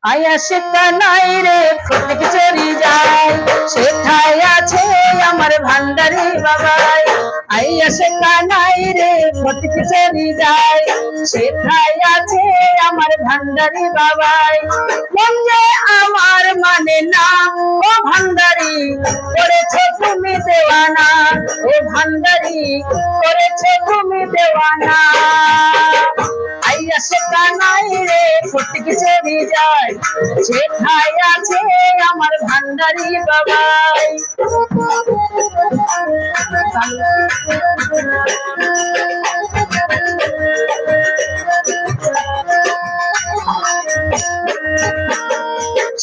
আয়া সে কানাই রে ফটিক চুরি যায়, সেথায় আছে আমার ভান্ডারি বাবাই। আয়া সে কানাই রে ফটিক চুরি যায়, সেথায় আছে আমার ভান্ডারি বাবাই। মনে আমার মানে না ও ভান্ডারি, করেছো তুমি দেওয়ানা, ও ভান্ডারি করেছো তুমি দেওয়ানা। আইয়া সে কানাই রে ফটিক চুরি যায়, সেথায় আছে আমার ভান্ডারি বাবাই।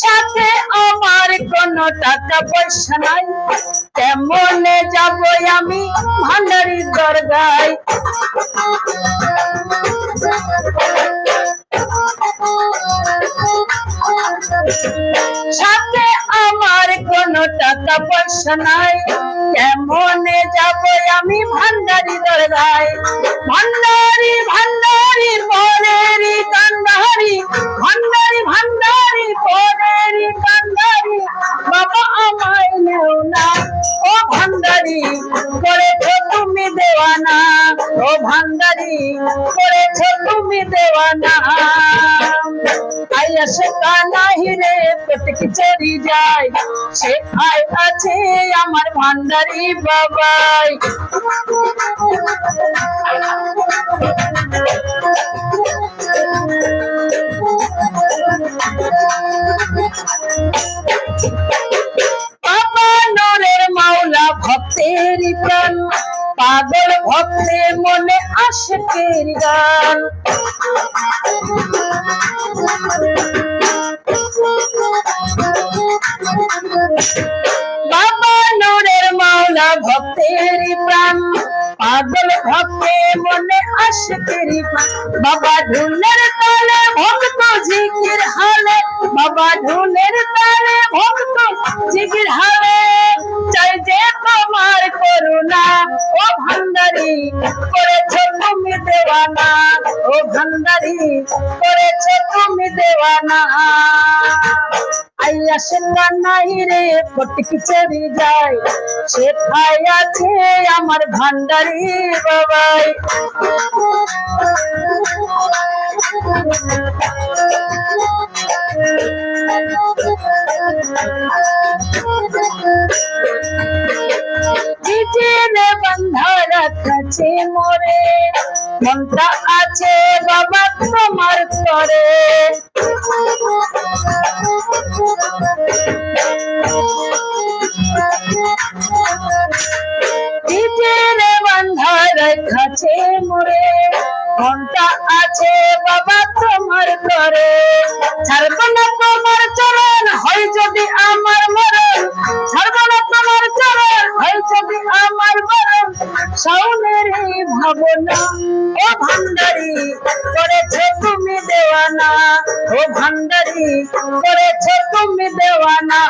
সাথে আমার কোনো টাকা পয়সা নাই, কেমনে যাব আমি ভান্ডারির দরগায়। সাথে আমার কোনো টাকা পয়সা নাই, কেমনে যাব আমি ভান্ডারি দরগায়। ভান্ডারি ভান্ডারি পরেরি কান্ডারি, ভান্ডারি ভান্ডারি পরেরি কান্ডারি, বাবা আমায় নেও না ও ভান্ডারি, করেছো তুমি দেওয়ানা, ও ভান্ডারি করেছো তুমি দেওয়ানা। আইয়া সে কানাই রে ফটিক চুরি যায়, সেথায় আছে আমার ভান্ডারি বাবাই। বাবা নূরের মাওলা ভক্তেরই প্রাণ, পাগল ভক্তের মনে আশিকের গান। বাবা নূরের মাওলা ভক্তেরই প্রাণ, পাগল ভক্তে মনে আশিকের প্রাণ। বাবা ঢুলের তালে ভক্ত জিকির হালে, বাবা ঢুলের তালে ভক্ত জিকির হালে, চাই যে তোমার করুণা ও ভান্ডারি করেছো তুমি দেওয়ানা, ও ভান্ডারি করেছো তুমি দেওয়ানা। আইয়া সে কানাই রে ফটিক চুরি যায়, সেথায় আছে আমার ভান্ডারি বাবাই। জিজিরে বন্ধা রাখছে মোরে, মনটা আছে বাবা তোমার তরে। জিজিরে বন্ধা রাখছে মোরে, মনটা আছে বাবা তোমার তরে। ছাড়ব না তোমার চরণ, হয় যদি আমার মরণ, ছাড়ব না তোমার চরণ, হয় যদি আমার মরণ। সাউনেরই ভাবনা ও ভান্ডারি করেছো তুমি দেওয়ানা, ও ভান্ডারি করেছো তুমি দেওয়ানা।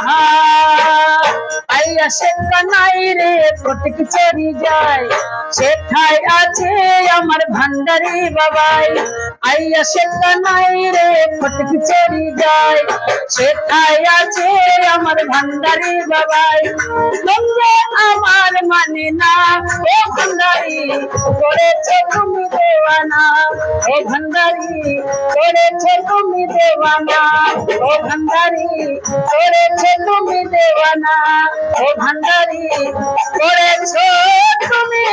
আইয়া সে কানাই রে ফটিক চুরি যায়, সেথায় আছে আমার ভান্ডারি বাবাই। আইয়া সে কানাই রে ফটিক চুরি যায়, সেথায় আছে আমার ভান্ডারি বাবাই। মনে আমার মানে না ও ভান্ডারি করেছো তুমি দেওয়ানা, ও ভান্ডারি করেছো তুমি দেওয়ানা, ও ভান্ডারি করেছো তুমি দেওয়ানা, ও ভান্ডারি করেছো তুমি